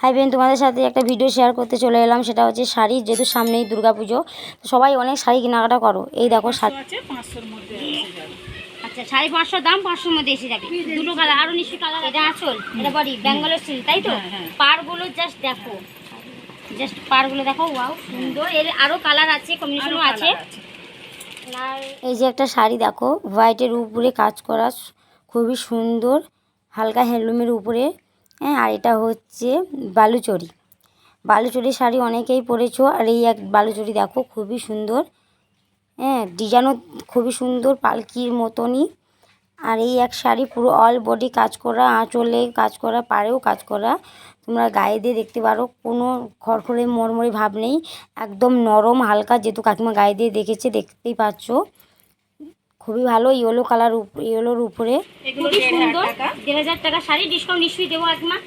High Ben, তোমাদের সাথে একটা ভিডিও শেয়ার করতে চলে এলাম। সেটা হচ্ছে শাড়ি, যেহেতু সামনেই দুর্গাপুজো, তো সবাই অনেক শাড়ি কেনাকাটা করো। এই দেখো শাড়ি আছে 500-র মধ্যে এসে যাবে। আচ্ছা, 550 দাম, 500-র মধ্যে এসে যাবে। দুটো কালার, আরো নিশ্চয়ই কালার। এটা আঁচল, এটা বডি, বেঙ্গলের সিল্ক, তাই তো? পাড়গুলো জাস্ট দেখো, জাস্ট পাড়গুলো দেখো, ওয়াও সুন্দর। এর আরো কালার আছে, কম্বিনেশনও আছে। আর এই যে একটা শাড়ি দেখো, হোয়াইটের উপরে কাজ করা, খুবই সুন্দর, হালকা হ্যান্ডলুমের উপরে। হ্যাঁ, আর এটা হচ্ছে বালুচরি। বালুচরি শাড়ি অনেকেই পরেছো। আর এই এক বালুচরি দেখো, খুবই সুন্দর। হ্যাঁ, ডিজাইনও খুবই সুন্দর, পালকির মতনই। আর এই এক শাড়ি পুরো অল বডি কাজ করা, আঁচলে কাজ করা, পাড়েও কাজ করা। তোমরা গায়ে দিয়ে দেখতে পারো, কোনো খড়খড়ে মরমরে ভাব নেই, একদম নরম হালকা। যেহেতু কাকিমা গায়ে দিয়ে দেখেছে, দেখতেই পাচ্ছ, খুবই ভালো। ইয়েলো কালার, ইয়েলোর উপরে খুবই সুন্দর। 1,500 টাকা শাড়ি, ডিসকাউন্ট নিশ্চয়ই দেবো একমা।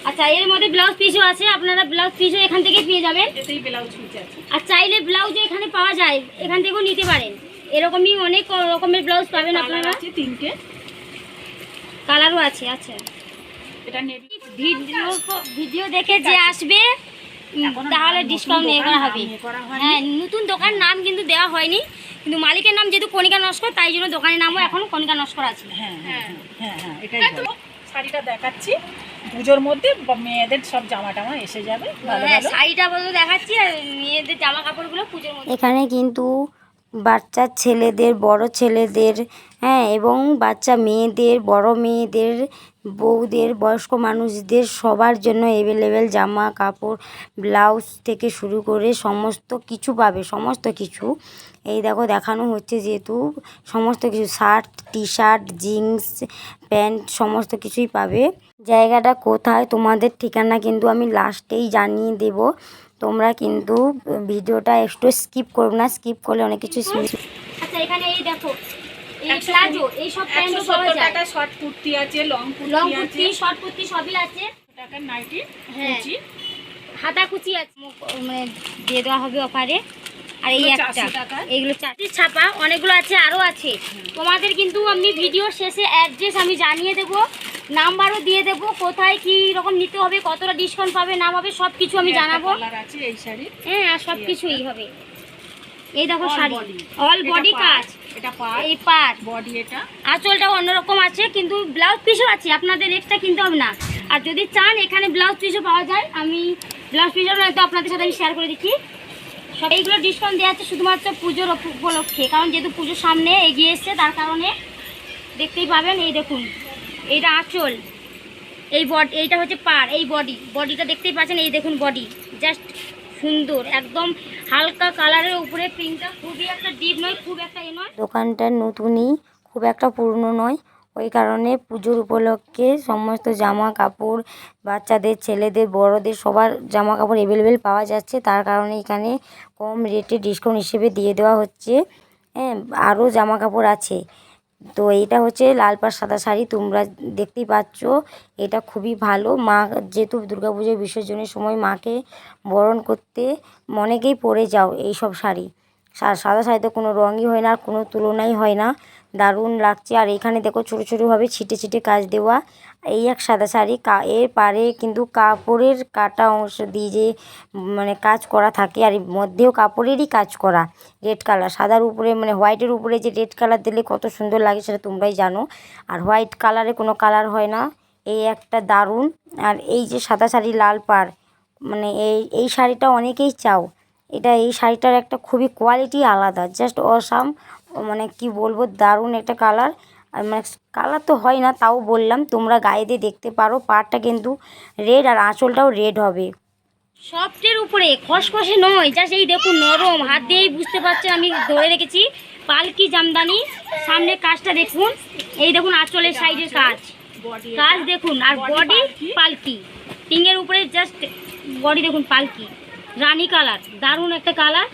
আচ্ছা, এর মধ্যে ব্লাউজ পিসও আছে, আপনারা ব্লাউজ পিসও এখান থেকে পেয়ে যাবেন। এতেই ব্লাউজ পিস আছে। আর চাইলে ব্লাউজও এখানে পাওয়া যায়, এখান থেকেও নিতে পারেন। এরকমই অনেক রকমের ব্লাউজ পাবেন আপনারা। আছে 3টে কালারও আছে। আচ্ছা, এটা নেভি। ভিডিও দেখে যে আসবে তাহলে ডিসকাউন্ট করা হবে। হ্যাঁ, নতুন দোকান নাম কিন্তু দেওয়া হয়নি, কিন্তু মালিকের নাম যেহেতু কণিকা নস্কর, তাই জন্য দোকানের নামও এখন কণিকা নস্কর আছে। হ্যাঁ হ্যাঁ হ্যাঁ হ্যাঁ, এটাই ভালো। শাড়িটা দেখাচ্ছি, পুজোর মধ্যে মেয়েদের সব জামা টামা এসে যাবে। হ্যাঁ, শাড়িটা বলতে দেখাচ্ছি, আর মেয়েদের জামা কাপড়গুলো পুজোর মধ্যে। এখানে কিন্তু বাচ্চা ছেলেদের, বড় ছেলেদের, হ্যাঁ, এবং বাচ্চা মেয়েদের, বড় মেয়েদের, বউদের, বয়স্ক মানুষদের সবার জন্য অ্যাভেলেবেল জামা কাপড়, ব্লাউজ থেকে শুরু করে সমস্ত কিছু পাবে, সমস্ত কিছু। এই দেখো দেখানো হচ্ছে, যেহেতু সমস্ত কিছু, shirt, T shirt, jeans pant, সমস্ত কিছুই পাবে। জায়গাটা কোথায়, তোমাদের ঠিকানা কিন্তু আমি লাস্টেই জানিয়ে দেব। তোমরা কিন্তু ভিডিওটা একটু স্কিপ করবে না, স্কিপ করলে অনেক কিছু। আচ্ছা, এখানে এই দেখো, এই প্লাজো, এই সব প্যান্টও পাওয়া যায়। টাকা শর্ট কুর্তি আছে, লং কুর্তি, শর্ট কুর্তি সবই আছে। টাকা নাইটি, হ্যাঁ, কুচি, হাতা কুচি আছে, মানে দিয়ে দেওয়া হবে অফারে। আর এই একটা, এইগুলো 4 ছাপা, অনেকগুলো আছে, আরও আছে। তোমাদের কিন্তু আমি ভিডিও শেষে অ্যাড্রেস আমি জানিয়ে দেবো, নাম্বারও দিয়ে দেবো, কোথায় কী রকম নিতে হবে, কতটা ডিসকাউন্ট পাবে না পাবে সব কিছু আমি জানাবো। হ্যাঁ, আর সব কিছুই হবে। এই দেখো শাড়ি, অল বডি কাজ, এটা পাড়, এই পাড় বডি, এটা আঁচলটাও অন্যরকম আছে, কিন্তু ব্লাউজ পিসও আছে, আপনাদের এক্সট্রা কিনতে হবে না। আর যদি চান এখানে ব্লাউজ পিসও পাওয়া যায়, আমি ব্লাউজ পিসও নয়তো আপনাদের সাথে আমি শেয়ার করে দিচ্ছি। সব এইগুলো ডিসকাউন্ট দেওয়া আছে শুধুমাত্র পুজোর উপলক্ষে, কারণ যেহেতু পুজোর সামনে এগিয়ে এসছে, তার কারণে দেখতেই পাবেন। এই দেখুন, এইটা আঁচল, এই বডি, এইটা হচ্ছে পাড়, এই বডিটা দেখতেই পাচ্ছেন। এই দেখুন বডি, জাস্ট সুন্দর, একদম হালকা কালারের উপরে প্রিন্টটা, খুবই একটা ডিপ নয়, খুব একটা এ নয়। দোকানটা নতুনই, খুব একটা পুরনো নয়, ওই কারণে পুজোর উপলক্ষে সমস্ত জামা কাপড়, বাচ্চাদের, ছেলেদের, বড়দের সবার জামা কাপড় অ্যাভেলেবেল পাওয়া যাচ্ছে। তার কারণে এখানে কম রেটে ডিসকাউন্ট হিসেবে দিয়ে দেওয়া হচ্ছে। হ্যাঁ, আরও জামা কাপড় আছে। তো এইটা হচ্ছে লাল পাড় সাদা শাড়ি, তোমরা দেখতেই পাচ্ছ। এটা খুবই ভালো। মা যেহেতু দুর্গাপুজোর বিসর্জনের সময় মাকে বরণ করতে অনেকেই পরে যাও এই সব শাড়ি। সাদা শাড়িতে কোনো রঙই হয় না, আর কোনো তুলনাই হয় না, দারুণ লাগছে। আর এখানে দেখো ছোটো ছোটোভাবে ছিটে ছিটে কাজ দেওয়া। এই এক সাদা শাড়ি, এর পারে কিন্তু কাপড়ের কাটা অংশ দিয়ে যে মানে কাজ করা থাকে, আর এর মধ্যেও কাপড়েরই কাজ করা, রেড কালার। সাদার উপরে মানে হোয়াইটের উপরে যে রেড কালার দিলে কত সুন্দর লাগে সেটা তোমরাই জানো। আর হোয়াইট কালারে কোনো কালার হয় না, এই একটা দারুণ। আর এই যে সাদা শাড়ি, লাল পাড়, মানে এই শাড়িটা অনেকেই চাও। এই শাড়িটার একটা খুবই কোয়ালিটি আলাদা, জাস্ট অসাম, মানে কি বলবো, দারুণ একটা কালার। আর মানে কালার তো হয় না, তাও বললাম, তোমরা গায়ে দিয়ে দেখতে পারো। পাড়টা কিন্তু রেড, আর আঁচলটাও রেড হবে। সফটের উপরে, খসখসে নয়, জাস্ট এই দেখুন নরম, হাত দিয়েই বুঝতে পারছেন আমি ধরে রেখেছি। পালকি জামদানি, সামনে কাজটা দেখুন, এই দেখুন আঁচলের সাইডের কাজ দেখুন। আর বডি পালকি, পিঙ্কের উপরে জাস্ট বডি দেখুন, পালকি রানী কালার, দারুণ একটা কালার।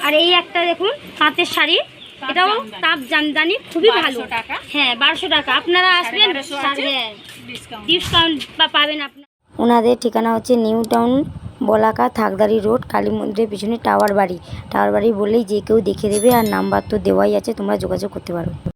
আর এই একটা দেখুন তাঁতের শাড়ি, এটাও তাপ জামদানি, খুবই ভালো। হ্যাঁ, 1200 টাকা। আপনারা আসবেন, ডিসকাউন্ট পাবেন আপনার। ওনাদের ঠিকানা হচ্ছে নিউ টাউন, বলাকা, থাকদারি রোড, কালী মন্দিরের পিছনে টাওয়ার বাড়ি। টাওয়ার বাড়ি বললেই যে কেউ দেখে দেবে, আর নাম্বার তো দেওয়াই আছে, তোমরা যোগাযোগ করতে পারো।